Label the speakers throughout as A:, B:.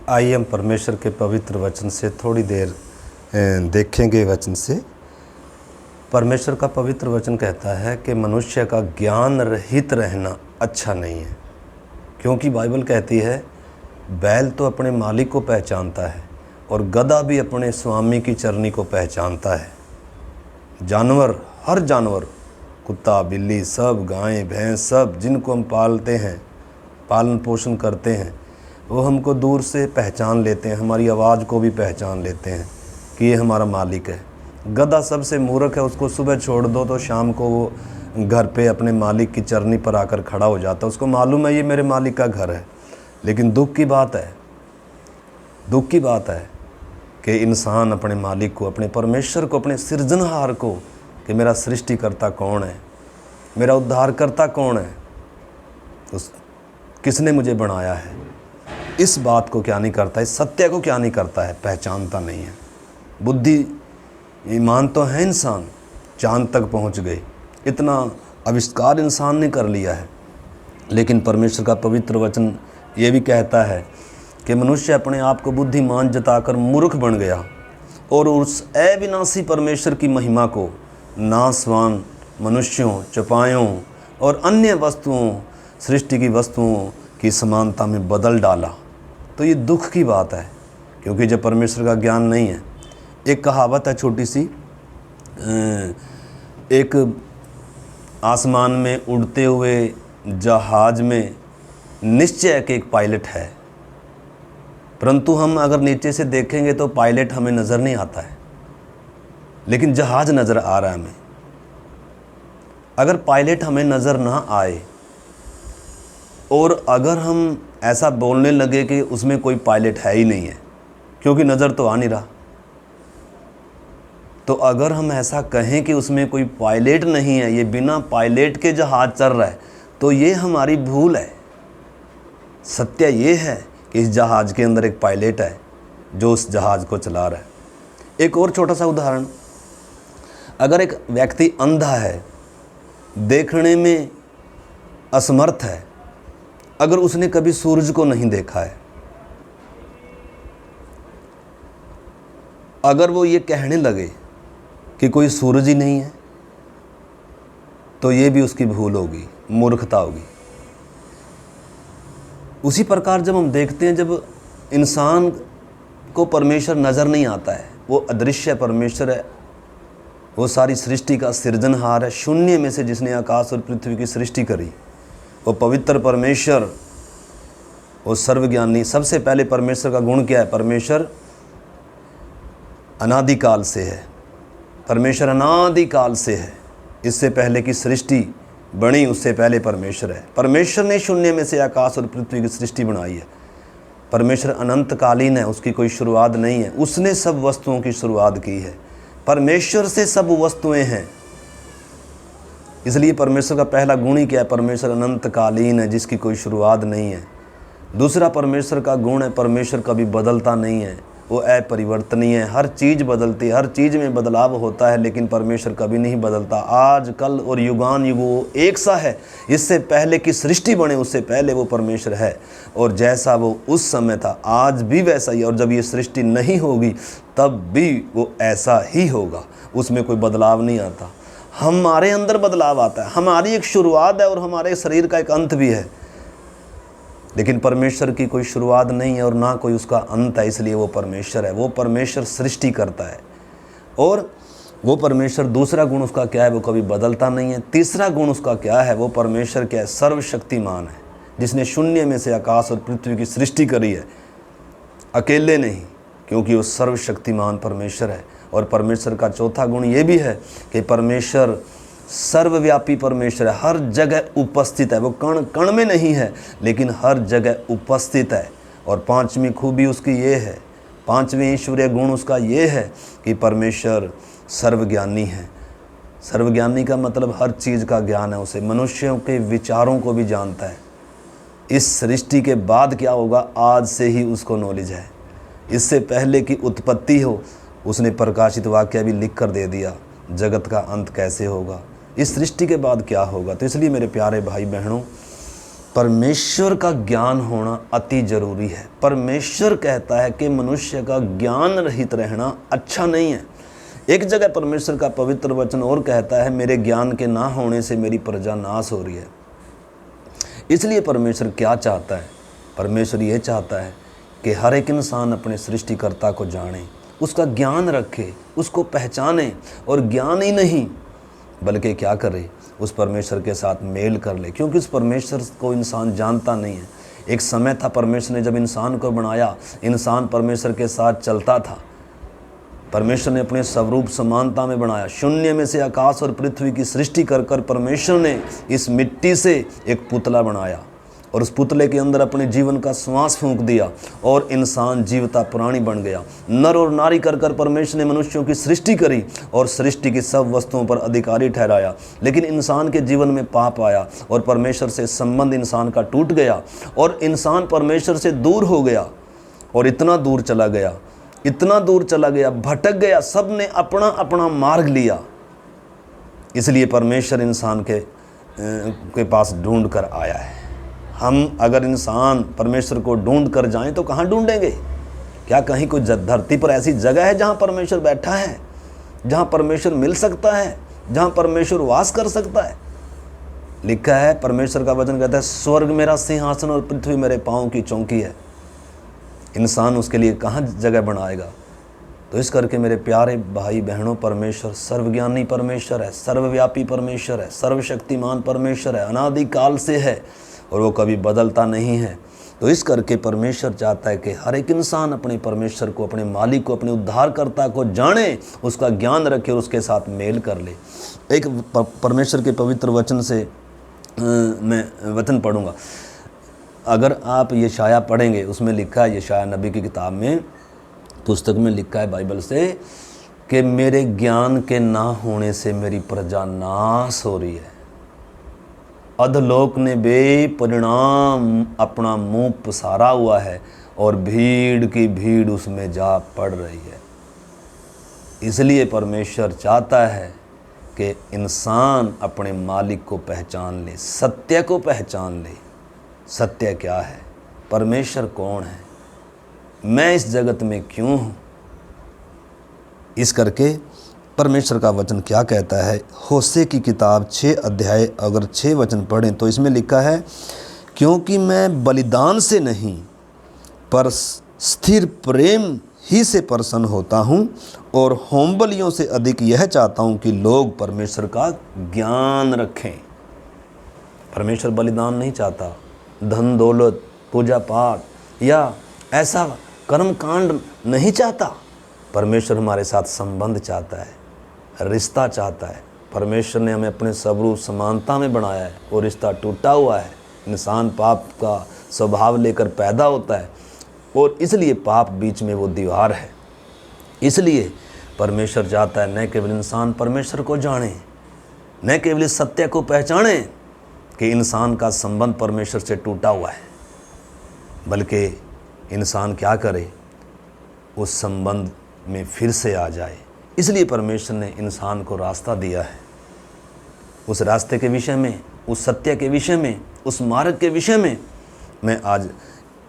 A: आइए हम परमेश्वर के पवित्र वचन से थोड़ी देर देखेंगे। वचन से परमेश्वर का पवित्र वचन कहता है कि मनुष्य का ज्ञान रहित रहना अच्छा नहीं है, क्योंकि बाइबल कहती है बैल तो अपने मालिक को पहचानता है और गधा भी अपने स्वामी की चरनी को पहचानता है। जानवर, हर जानवर, कुत्ता, बिल्ली, सब, गाय, भैंस, सब जिनको हम पालते हैं, पालन पोषण करते हैं, वो हमको दूर से पहचान लेते हैं, हमारी आवाज़ को भी पहचान लेते हैं कि ये हमारा मालिक है। गधा सबसे मूर्ख है, उसको सुबह छोड़ दो तो शाम को वो घर पे अपने मालिक की चरनी पर आकर खड़ा हो जाता है। उसको मालूम है ये मेरे मालिक का घर है। लेकिन दुख की बात है कि इंसान अपने मालिक को, अपने परमेश्वर को, अपने सृजनहार को, कि मेरा सृष्टिकर्ता कौन है, मेरा उद्धारकर्ता कौन है, किसने मुझे बनाया है, इस बात को क्या नहीं करता, इस सत्य को क्या नहीं करता है, पहचानता नहीं है। बुद्धि ईमान तो है, इंसान चांद तक पहुंच गए, इतना आविष्कार इंसान ने कर लिया है, लेकिन परमेश्वर का पवित्र वचन ये भी कहता है कि मनुष्य अपने आप को बुद्धिमान जताकर मूर्ख बन गया और उस अविनाशी परमेश्वर की महिमा को नासवान मनुष्यों, चौपायों और अन्य वस्तुओं, सृष्टि की वस्तुओं की समानता में बदल डाला। तो ये दुख की बात है, क्योंकि जब परमेश्वर का ज्ञान नहीं है। एक कहावत है छोटी सी, एक आसमान में उड़ते हुए जहाज में निश्चय कि एक पायलट है, परंतु हम अगर नीचे से देखेंगे तो पायलट हमें नज़र नहीं आता है, लेकिन जहाज नज़र आ रहा है हमें। अगर पायलट हमें नज़र ना आए और अगर हम ऐसा बोलने लगे कि उसमें कोई पायलट है ही नहीं है, क्योंकि नज़र तो आ नहीं रहा, तो अगर हम ऐसा कहें कि उसमें कोई पायलट नहीं है, ये बिना पायलट के जहाज चल रहा है, तो ये हमारी भूल है। सत्य ये है कि इस जहाज़ के अंदर एक पायलट है जो उस जहाज़ को चला रहा है। एक और छोटा सा उदाहरण, अगर एक व्यक्ति अंधा है, देखने में असमर्थ है, अगर उसने कभी सूरज को नहीं देखा है, अगर वो ये कहने लगे कि कोई सूरज ही नहीं है, तो ये भी उसकी भूल होगी, मूर्खता होगी। उसी प्रकार जब हम देखते हैं, जब इंसान को परमेश्वर नज़र नहीं आता है, वो अदृश्य परमेश्वर है, वो सारी सृष्टि का सृजनहार है, शून्य में से जिसने आकाश और पृथ्वी की सृष्टि करी, वो पवित्र परमेश्वर, वो सर्वज्ञानी। सबसे पहले परमेश्वर का गुण क्या है? परमेश्वर अनादिकाल से है, परमेश्वर अनादिकाल से है, इससे पहले की सृष्टि बनी उससे पहले परमेश्वर है। परमेश्वर ने शून्य में से आकाश और पृथ्वी की सृष्टि बनाई है। परमेश्वर अनंतकालीन है, उसकी कोई शुरुआत नहीं है, उसने सब वस्तुओं की शुरुआत की है। परमेश्वर से सब वस्तुएं हैं, इसलिए परमेश्वर का पहला गुण ही क्या है? परमेश्वर अनंतकालीन है, जिसकी कोई शुरुआत नहीं है। दूसरा परमेश्वर का गुण है, परमेश्वर कभी बदलता नहीं है, वो अपरिवर्तनीय है। हर चीज़ बदलती है, हर चीज़ में बदलाव होता है, लेकिन परमेश्वर कभी नहीं बदलता। आज, कल और युगान युग वो एक सा है। इससे पहले की सृष्टि बने उससे पहले वो परमेश्वर है, और जैसा वो उस समय था आज भी वैसा ही, और जब ये सृष्टि नहीं होगी तब भी वो ऐसा ही होगा, उसमें कोई बदलाव नहीं आता। हमारे अंदर बदलाव आता है, हमारी एक शुरुआत है और हमारे शरीर का एक अंत भी है, लेकिन परमेश्वर की कोई शुरुआत नहीं है और ना कोई उसका अंत है, इसलिए वो परमेश्वर है। वो परमेश्वर सृष्टि करता है, और वो परमेश्वर, दूसरा गुण उसका क्या है? वो कभी बदलता नहीं है। तीसरा गुण उसका क्या है? वो परमेश्वर क्या है? सर्वशक्तिमान है, जिसने शून्य में से आकाश और पृथ्वी की सृष्टि करी है, अकेले नहीं, क्योंकि वो सर्वशक्तिमान परमेश्वर है। और परमेश्वर का चौथा गुण ये भी है कि परमेश्वर सर्वव्यापी परमेश्वर है, हर जगह उपस्थित है। वो कण कण में नहीं है, लेकिन हर जगह उपस्थित है। और पांचवी खूबी उसकी ये है, पांचवी ईश्वरीय गुण उसका ये है कि परमेश्वर सर्वज्ञानी है। सर्वज्ञानी का मतलब हर चीज़ का ज्ञान है उसे, मनुष्यों के विचारों को भी जानता है। इस सृष्टि के बाद क्या होगा, आज से ही उसको नॉलेज है। इससे पहले कि उत्पत्ति हो, उसने प्रकाशित वाक्य भी लिख कर दे दिया, जगत का अंत कैसे होगा, इस सृष्टि के बाद क्या होगा। तो इसलिए मेरे प्यारे भाई बहनों, परमेश्वर का ज्ञान होना अति जरूरी है। परमेश्वर कहता है कि मनुष्य का ज्ञान रहित रहना अच्छा नहीं है। एक जगह परमेश्वर का पवित्र वचन और कहता है, मेरे ज्ञान के ना होने से मेरी प्रजा नाश हो रही है। इसलिए परमेश्वर क्या चाहता है? परमेश्वर ये चाहता है कि हर एक इंसान अपने सृष्टिकर्ता को जाने, उसका ज्ञान रखे, उसको पहचाने, और ज्ञान ही नहीं बल्कि क्या करे, उस परमेश्वर के साथ मेल कर ले, क्योंकि उस परमेश्वर को इंसान जानता नहीं है। एक समय था परमेश्वर ने जब इंसान को बनाया, इंसान परमेश्वर के साथ चलता था। परमेश्वर ने अपने स्वरूप समानता में बनाया। शून्य में से आकाश और पृथ्वी की सृष्टि कर कर परमेश्वर ने इस मिट्टी से एक पुतला बनाया और उस पुतले के अंदर अपने जीवन का श्वास फूंक दिया और इंसान जीवता प्राणी बन गया। नर और नारी कर कर परमेश्वर ने मनुष्यों की सृष्टि करी और सृष्टि की सब वस्तुओं पर अधिकारी ठहराया। लेकिन इंसान के जीवन में पाप आया और परमेश्वर से संबंध इंसान का टूट गया और इंसान परमेश्वर से दूर हो गया और इतना दूर चला गया, भटक गया, सब ने अपना अपना मार्ग लिया। इसलिए परमेश्वर इंसान के पास ढूंढ कर आया है। हम अगर इंसान परमेश्वर को ढूंढ कर जाएं तो कहाँ ढूंढेंगे? क्या कहीं कोई धरती पर ऐसी जगह है जहाँ परमेश्वर बैठा है, जहाँ परमेश्वर मिल सकता है, जहाँ परमेश्वर वास कर सकता है? लिखा है, परमेश्वर का वचन कहता है, स्वर्ग मेरा सिंहासन और पृथ्वी मेरे पाँव की चौकी है। इंसान उसके लिए कहाँ जगह बनाएगा? तो इस करके मेरे प्यारे भाई बहनों, परमेश्वर सर्वज्ञानी परमेश्वर है, सर्वव्यापी परमेश्वर है, सर्वशक्तिमान परमेश्वर है, अनादिकाल से है और वो कभी बदलता नहीं है। तो इस करके परमेश्वर चाहता है कि हर एक इंसान अपने परमेश्वर को, अपने मालिक को, अपने उद्धारकर्ता को जाने, उसका ज्ञान रखे और उसके साथ मेल कर ले। एक परमेश्वर के पवित्र वचन से मैं वचन पढ़ूँगा। अगर आप यशाया पढ़ेंगे, उसमें लिखा है, यशाया नबी की किताब में, पुस्तक में लिखा है बाइबल से, कि मेरे ज्ञान के ना होने से मेरी प्रजा नाश हो रही है। अधलोक ने बेपरिणाम अपना मुंह पसारा हुआ है और भीड़ की भीड़ उसमें जा पड़ रही है। इसलिए परमेश्वर चाहता है कि इंसान अपने मालिक को पहचान ले, सत्य को पहचान ले। सत्य क्या है? परमेश्वर कौन है? मैं इस जगत में क्यों हूँ? इस करके परमेश्वर का वचन क्या कहता है? होशे की किताब 6 अध्याय अगर 6 वचन पढ़ें तो इसमें लिखा है, क्योंकि मैं बलिदान से नहीं पर स्थिर प्रेम ही से प्रसन्न होता हूँ और होम बलियों से अधिक यह चाहता हूँ कि लोग परमेश्वर का ज्ञान रखें। परमेश्वर बलिदान नहीं चाहता, धन दौलत, पूजा पाठ या ऐसा कर्म कांड नहीं चाहता। परमेश्वर हमारे साथ संबंध चाहता है, रिश्ता चाहता है। परमेश्वर ने हमें अपने स्वरूप समानता में बनाया है और रिश्ता टूटा हुआ है। इंसान पाप का स्वभाव लेकर पैदा होता है और इसलिए पाप बीच में वो दीवार है। इसलिए परमेश्वर चाहता है न केवल इंसान परमेश्वर को जाने, न केवल इस सत्य को पहचाने कि इंसान का संबंध परमेश्वर से टूटा हुआ है, बल्कि इंसान क्या करे, उस संबंध में फिर से आ जाए। इसलिए परमेश्वर ने इंसान को रास्ता दिया है। उस रास्ते के विषय में, उस सत्य के विषय में, उस मार्ग के विषय में मैं आज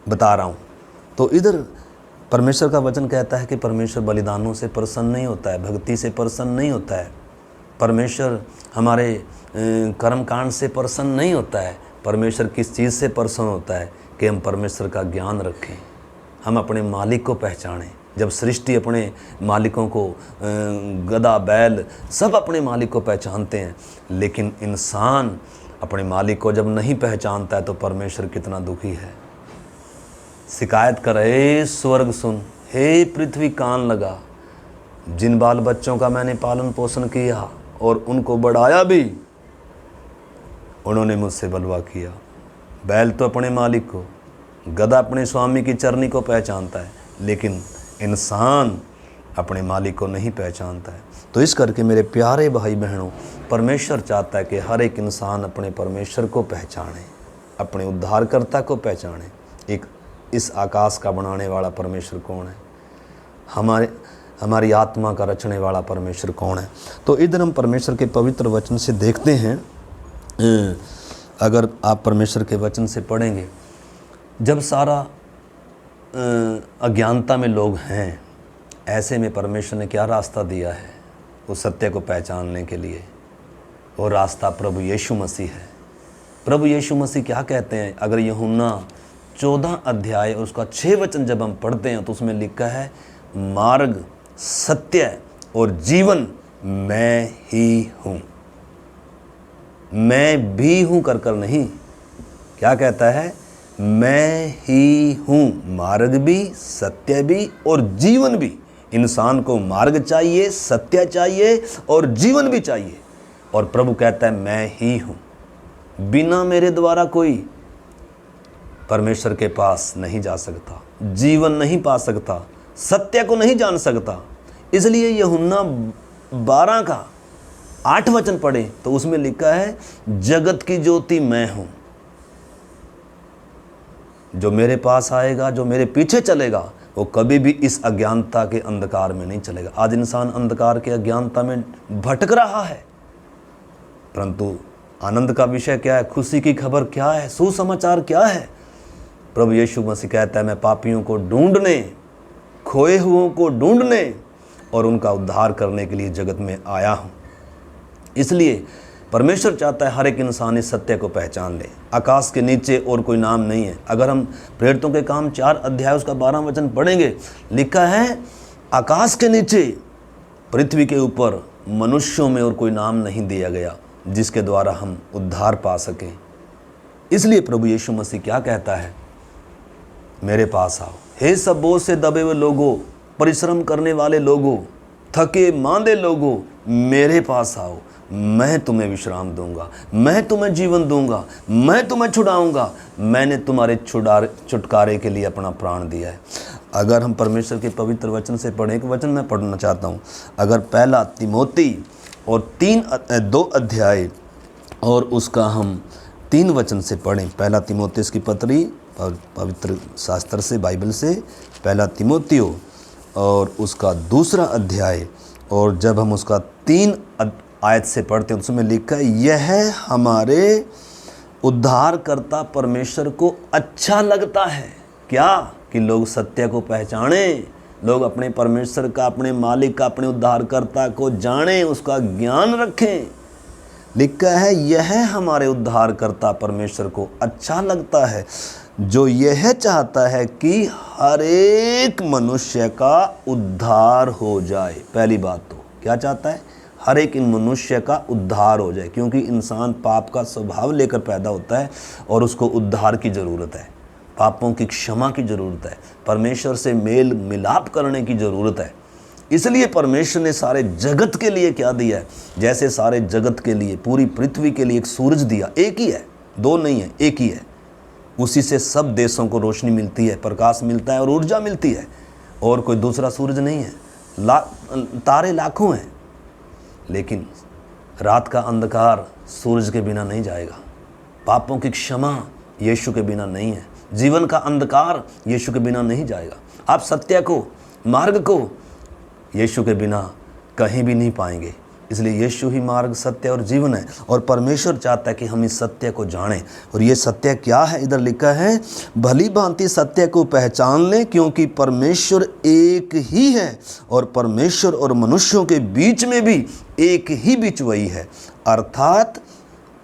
A: बता रहा हूँ। तो इधर परमेश्वर का वचन कहता है कि परमेश्वर बलिदानों से प्रसन्न नहीं होता है, भक्ति से प्रसन्न नहीं होता है। परमेश्वर हमारे कर्मकांड से प्रसन्न नहीं होता है। परमेश्वर किस चीज़ से प्रसन्न होता है? कि हम परमेश्वर का ज्ञान रखें, हम अपने मालिक को पहचानें। जब सृष्टि अपने मालिकों को, गधा बैल सब अपने मालिक को पहचानते हैं, लेकिन इंसान अपने मालिक को जब नहीं पहचानता है तो परमेश्वर कितना दुखी है। शिकायत कर, हे स्वर्ग सुन, हे पृथ्वी कान लगा। जिन बाल बच्चों का मैंने पालन पोषण किया और उनको बढ़ाया भी, उन्होंने मुझसे बलवा किया। बैल तो अपने मालिक को, गधा अपने स्वामी की चरनी को पहचानता है, लेकिन इंसान अपने मालिक को नहीं पहचानता है। तो इस करके मेरे प्यारे भाई बहनों, परमेश्वर चाहता है कि हर एक इंसान अपने परमेश्वर को पहचाने, अपने उद्धारकर्ता को पहचाने। एक इस आकाश का बनाने वाला परमेश्वर कौन है? हमारी आत्मा का रचने वाला परमेश्वर कौन है? तो इधर हम परमेश्वर के पवित्र वचन से देखते हैं, अगर आप परमेश्वर के वचन से पढ़ेंगे, जब सारा अज्ञानता में लोग हैं, ऐसे में परमेश्वर ने क्या रास्ता दिया है उस सत्य को पहचानने के लिए? वो रास्ता प्रभु यीशु मसीह है। प्रभु यीशु मसीह क्या कहते हैं? अगर यूहन्ना 14 अध्याय और उसका 6 वचन जब हम पढ़ते हैं तो उसमें लिखा है, मार्ग, सत्य और जीवन मैं ही हूँ। मैं भी हूँ कर कर नहीं, क्या कहता है? मैं ही हूँ, मार्ग भी, सत्य भी और जीवन भी। इंसान को मार्ग चाहिए, सत्य चाहिए और जीवन भी चाहिए। और प्रभु कहता है मैं ही हूँ। बिना मेरे द्वारा कोई परमेश्वर के पास नहीं जा सकता, जीवन नहीं पा सकता, सत्य को नहीं जान सकता। इसलिए यूहन्ना 12 का 8 वचन पढ़े तो उसमें लिखा है, जगत की ज्योति मैं हूँ। जो मेरे पास आएगा, जो मेरे पीछे चलेगा, वो कभी भी इस अज्ञानता के अंधकार में नहीं चलेगा। आज इंसान अंधकार के अज्ञानता में भटक रहा है, परंतु आनंद का विषय क्या है? खुशी की खबर क्या है? सुसमाचार क्या है? प्रभु यीशु मसीह कहता है, मैं पापियों को ढूंढने, खोए हुओं को ढूंढने और उनका उद्धार करने के लिए जगत में आया हूँ। इसलिए परमेश्वर चाहता है हर एक इंसान इस सत्य को पहचान ले। आकाश के नीचे और कोई नाम नहीं है। अगर हम प्रेरितों के काम 4 अध्याय उसका 12 वचन पढ़ेंगे, लिखा है, आकाश के नीचे, पृथ्वी के ऊपर मनुष्यों में और कोई नाम नहीं दिया गया जिसके द्वारा हम उद्धार पा सकें। इसलिए प्रभु यीशु मसीह क्या कहता है? मेरे पास आओ, हे सब बोझ से दबे हुए लोगों, परिश्रम करने वाले लोगों, थके मांदे लोगों, मेरे पास आओ, मैं तुम्हें विश्राम दूंगा, मैं तुम्हें जीवन दूंगा, मैं तुम्हें छुड़ाऊंगा। मैंने तुम्हारे छुटकारे के लिए अपना प्राण दिया है। अगर हम परमेश्वर के पवित्र वचन से पढ़ें, एक वचन मैं पढ़ना चाहता हूँ। अगर पहला तिमोती और 2 अध्याय और उसका हम 3 वचन से पढ़ें, पहला तिमोथेयुस की पत्री और पवित्र शास्त्र से, बाइबल से, पहला तिमोथियो और उसका 2 अध्याय, और जब हम उसका 3 आयत से पढ़ते हैं उसमें लिखा है, यह हमारे उद्धारकर्ता परमेश्वर को अच्छा लगता है। क्या? कि लोग सत्य को पहचाने, लोग अपने परमेश्वर का, अपने मालिक का, अपने उद्धारकर्ता को जानें, उसका ज्ञान रखें। लिखा है, यह हमारे उद्धारकर्ता परमेश्वर को अच्छा लगता है, जो यह चाहता है कि हर एक मनुष्य का उद्धार हो जाए। पहली बात तो क्या चाहता है? हर एक मनुष्य का उद्धार हो जाए, क्योंकि इंसान पाप का स्वभाव लेकर पैदा होता है और उसको उद्धार की ज़रूरत है, पापों की क्षमा की ज़रूरत है, परमेश्वर से मेल मिलाप करने की ज़रूरत है। इसलिए परमेश्वर ने सारे जगत के लिए क्या दिया है? जैसे सारे जगत के लिए, पूरी पृथ्वी के लिए एक सूरज दिया, एक ही है, 2 नहीं है, एक ही है। उसी से सब देशों को रोशनी मिलती है, प्रकाश मिलता है और ऊर्जा मिलती है, और कोई दूसरा सूरज नहीं है। तारे लाखों हैं, लेकिन रात का अंधकार सूरज के बिना नहीं जाएगा। पापों की क्षमा यीशु के बिना नहीं है। जीवन का अंधकार यीशु के बिना नहीं जाएगा। आप सत्य को, मार्ग को यीशु के बिना कहीं भी नहीं पाएंगे। इसलिए यीशु ही मार्ग, सत्य और जीवन है, और परमेश्वर चाहता है कि हम इस सत्य को जानें। और ये सत्य क्या है? इधर लिखा है, भली भांति सत्य को पहचान लें, क्योंकि परमेश्वर एक ही है और परमेश्वर और मनुष्यों के बीच में भी एक ही बिचवई है, अर्थात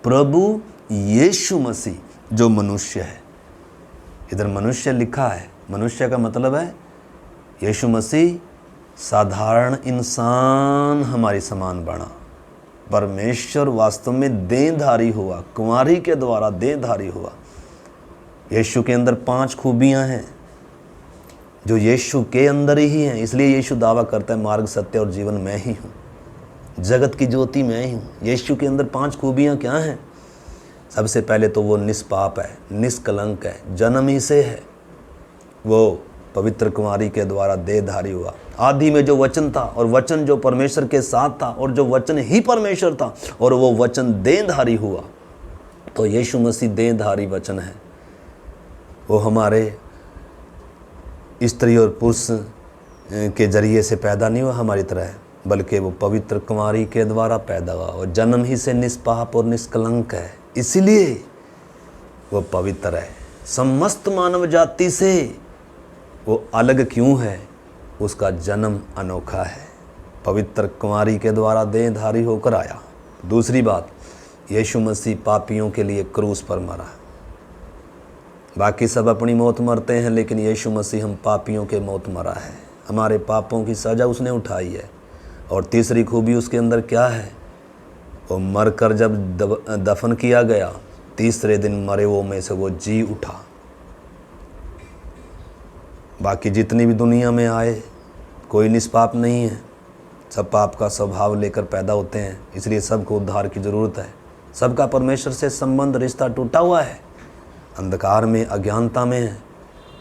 A: प्रभु यीशु मसीह जो मनुष्य है। इधर मनुष्य लिखा है, मनुष्य का मतलब है यीशु मसीह साधारण इंसान हमारी समान बना। परमेश्वर वास्तव में देहधारी हुआ, कुंवारी के द्वारा देहधारी हुआ। यीशु के अंदर 5 खूबियां हैं जो यीशु के अंदर ही हैं। इसलिए यीशु दावा करता है, मार्ग, सत्य और जीवन मैं ही हूँ, जगत की ज्योति मैं ही हूँ। यीशु के अंदर 5 खूबियां क्या हैं? सबसे पहले तो वो निष्पाप है, निष्कलंक है, जन्म ही से है। वो पवित्र कुमारी के द्वारा देहधारी हुआ। आदि में जो वचन था, और वचन जो परमेश्वर के साथ था, और जो वचन ही परमेश्वर था, और वो वचन देहधारी हुआ। तो यीशु मसीह देहधारी वचन है। वो हमारे स्त्री और पुरुष के जरिए से पैदा नहीं हुआ हमारी तरह, बल्कि वो पवित्र कुमारी के द्वारा पैदा हुआ, और जन्म ही से निष्पाप और निष्कलंक है। इसलिए वो पवित्र है। समस्त मानव जाति से वो अलग क्यों है? उसका जन्म अनोखा है। पवित्र कुमारी के द्वारा देहधारी होकर आया। दूसरी बात, यीशु मसीह पापियों के लिए क्रूस पर मरा। बाकी सब अपनी मौत मरते हैं, लेकिन यीशु मसीह हम पापियों के मौत मरा है। हमारे पापों की सज़ा उसने उठाई है। और तीसरी खूबी उसके अंदर क्या है? वो मरकर जब दफन किया गया, तीसरे दिन मरे वो में से वो जी उठा। बाकी जितनी भी दुनिया में आए, कोई निष्पाप नहीं है। सब पाप का स्वभाव लेकर पैदा होते हैं, इसलिए सबको उद्धार की ज़रूरत है। सबका परमेश्वर से संबंध, रिश्ता टूटा हुआ है, अंधकार में, अज्ञानता में है।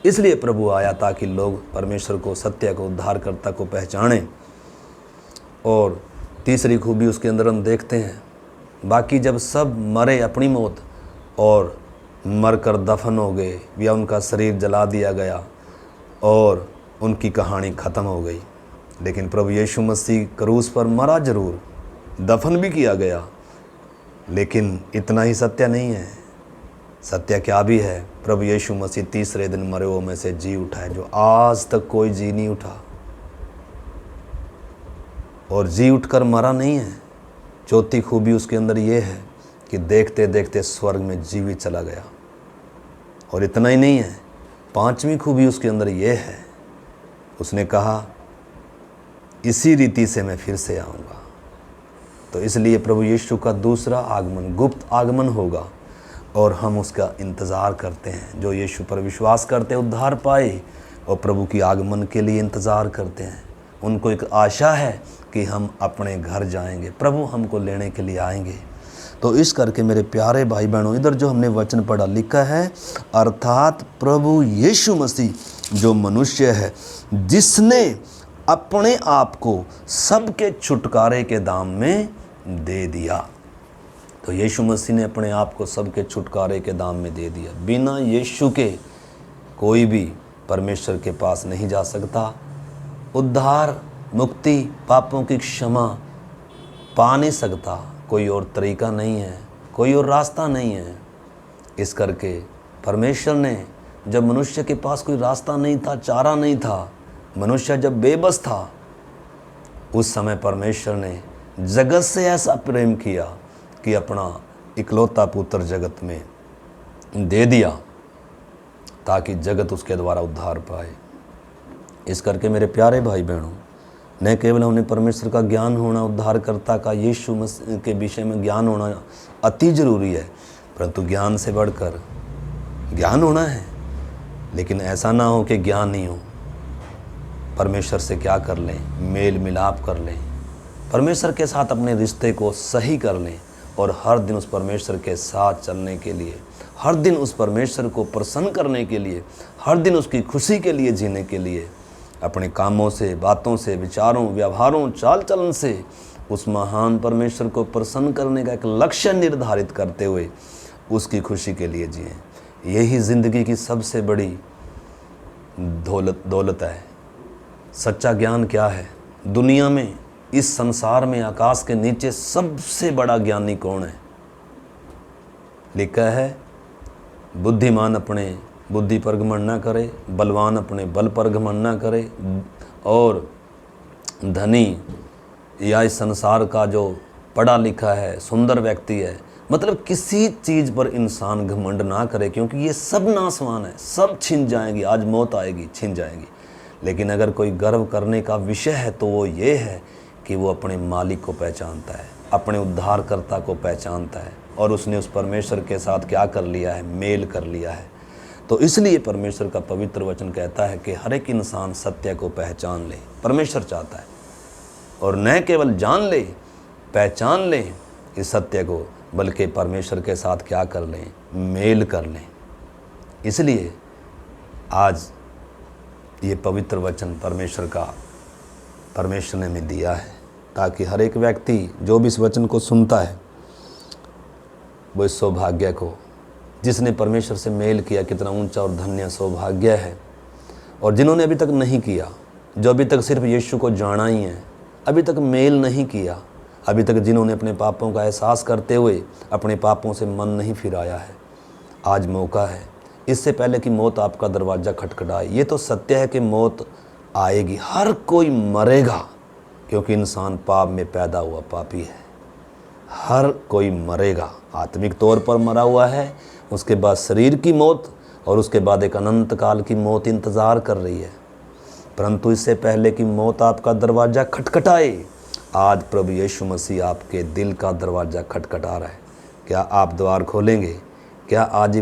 A: इसलिए प्रभु आया ताकि लोग परमेश्वर को, सत्य को, उद्धारकर्ता को पहचानें। और तीसरी खूबी उसके अंदर हम देखते हैं, बाकी जब सब मरे अपनी मौत और मरकर दफन हो गए या उनका शरीर जला दिया गया और उनकी कहानी ख़त्म हो गई, लेकिन प्रभु यीशु मसीह क्रूस पर मरा जरूर, दफन भी किया गया, लेकिन इतना ही सत्य नहीं है। सत्य क्या भी है? प्रभु यीशु मसीह तीसरे दिन मरे हुओं में से जी उठा है, जो आज तक कोई जी नहीं उठा। और जी उठकर मरा नहीं है। चौथी खूबी उसके अंदर ये है कि देखते देखते स्वर्ग में जीवित चला गया। और इतना ही नहीं है, पांचवी खूबी उसके अंदर ये है, उसने कहा इसी रीति से मैं फिर से आऊँगा। तो इसलिए प्रभु यीशु का दूसरा आगमन, गुप्त आगमन होगा और हम उसका इंतज़ार करते हैं। जो यीशु पर विश्वास करते उद्धार पाए और प्रभु की आगमन के लिए इंतज़ार करते हैं, उनको एक आशा है कि हम अपने घर जाएंगे, प्रभु हमको लेने के लिए आएंगे। तो इस करके मेरे प्यारे भाई बहनों, इधर जो हमने वचन पढ़ा लिखा है, अर्थात प्रभु यीशु मसीह जो मनुष्य है, जिसने अपने आप को सबके छुटकारे के दाम में दे दिया। तो यीशु मसीह ने अपने आप को सबके छुटकारे के दाम में दे दिया। बिना यीशु के कोई भी परमेश्वर के पास नहीं जा सकता। उद्धार, मुक्ति, पापों की क्षमा पा नहीं सकता। कोई और तरीका नहीं है, कोई और रास्ता नहीं है। इस करके परमेश्वर ने, जब मनुष्य के पास कोई रास्ता नहीं था, चारा नहीं था, मनुष्य जब बेबस था, उस समय परमेश्वर ने जगत से ऐसा प्रेम किया कि अपना इकलौता पुत्र जगत में दे दिया ताकि जगत उसके द्वारा उद्धार पाए। इस करके मेरे प्यारे भाई बहनों, न केवल हमें परमेश्वर का ज्ञान होना, उद्धारकर्ता का यीशु मसीह के विषय में ज्ञान होना अति ज़रूरी है, परंतु ज्ञान से बढ़कर ज्ञान होना है। लेकिन ऐसा ना हो कि ज्ञान नहीं हो। परमेश्वर से क्या कर लें? मेल मिलाप कर लें, परमेश्वर के साथ अपने रिश्ते को सही कर लें और हर दिन उस परमेश्वर के साथ चलने के लिए, हर दिन उस परमेश्वर को प्रसन्न करने के लिए, हर दिन उसकी खुशी के लिए जीने के लिए अपने कामों से, बातों से, विचारों, व्यवहारों, चाल चलन से उस महान परमेश्वर को प्रसन्न करने का एक लक्ष्य निर्धारित करते हुए उसकी खुशी के लिए जिएं। यही ज़िंदगी की सबसे बड़ी दौलत है। सच्चा ज्ञान क्या है? दुनिया में, इस संसार में, आकाश के नीचे सबसे बड़ा ज्ञानी कौन है? लिखा है, बुद्धिमान अपने बुद्धि पर घमंड न करे, बलवान अपने बल पर घमंड न करे, और धनी या इस संसार का जो पढ़ा लिखा है, सुंदर व्यक्ति है, मतलब किसी चीज़ पर इंसान घमंड ना करे, क्योंकि ये सब नासवान है, सब छिन जाएंगी। आज मौत आएगी, छिन जाएंगी। लेकिन अगर कोई गर्व करने का विषय है तो वो ये है कि वो अपने मालिक को पहचानता है, अपने उद्धारकर्ता को पहचानता है, और उसने उस परमेश्वर के साथ क्या कर लिया है? मेल कर लिया है। तो इसलिए परमेश्वर का पवित्र वचन कहता है कि हर एक इंसान सत्य को पहचान ले। परमेश्वर चाहता है, और न केवल जान ले, पहचान ले इस सत्य को, बल्कि परमेश्वर के साथ क्या कर लें? मेल कर लें। इसलिए आज ये पवित्र वचन परमेश्वर ने हमें दिया है, ताकि हर एक व्यक्ति जो भी इस वचन को सुनता है वो इस सौभाग्य को, जिसने परमेश्वर से मेल किया, कितना ऊंचा और धन्य सौभाग्य है। और जिन्होंने अभी तक नहीं किया, जो अभी तक सिर्फ यीशु को जाना ही है, अभी तक मेल नहीं किया, अभी तक जिन्होंने अपने पापों का एहसास करते हुए अपने पापों से मन नहीं फिराया है, आज मौका है, इससे पहले कि मौत आपका दरवाज़ा खटखटाए। ये तो सत्य है कि मौत आएगी, हर कोई मरेगा, क्योंकि इंसान पाप में पैदा हुआ पापी है। हर कोई मरेगा, आत्मिक तौर पर मरा हुआ है, उसके बाद शरीर की मौत और उसके बाद एक अनंत काल की मौत इंतज़ार कर रही है। परंतु इससे पहले कि मौत आपका दरवाज़ा खटखटाए, आज प्रभु यीशु मसीह आपके दिल का दरवाज़ा खटखटा रहा है। क्या आप द्वार खोलेंगे? क्या आज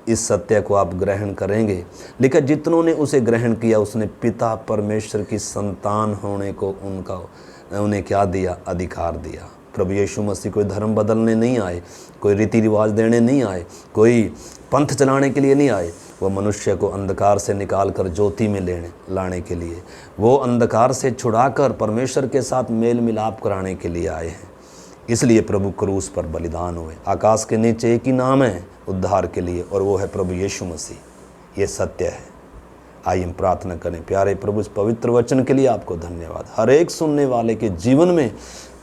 A: इस सत्य को आप ग्रहण करेंगे? लेकिन जितनों ने उसे ग्रहण किया, उसने पिता परमेश्वर की संतान होने को उन्हें क्या दिया? अधिकार दिया। प्रभु यीशु मसीह कोई धर्म बदलने नहीं आए, कोई रीति रिवाज देने नहीं आए, कोई पंथ चलाने के लिए नहीं आए। वो मनुष्य को अंधकार से निकाल कर ज्योति में लाने के लिए, वो अंधकार से छुड़ाकर परमेश्वर के साथ मेल मिलाप कराने के लिए आए हैं। इसलिए प्रभु क्रूस पर बलिदान हुए। आकाश के नीचे एक ही नाम है उद्धार के लिए, और वो है प्रभु यीशु मसीह। ये सत्य है। आइए हम प्रार्थना करें। प्यारे प्रभु, इस पवित्र वचन के लिए आपको धन्यवाद। हर एक सुनने वाले के जीवन में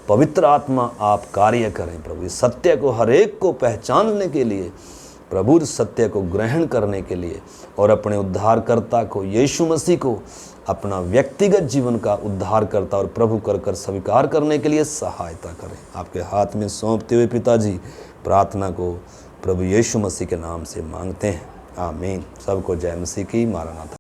A: पवित्र आत्मा आप कार्य करें प्रभु। इस सत्य को हर एक को पहचानने के लिए प्रभु, इस सत्य को ग्रहण करने के लिए और अपने उद्धारकर्ता को यीशु मसीह को अपना व्यक्तिगत जीवन का उद्धारकर्ता और प्रभु कर स्वीकार करने के लिए सहायता करें। आपके हाथ में सौंपते हुए पिताजी प्रार्थना को प्रभु यीशु मसीह के नाम से मांगते हैं, आमीन। सबको जय मसीह की। मारनाथा।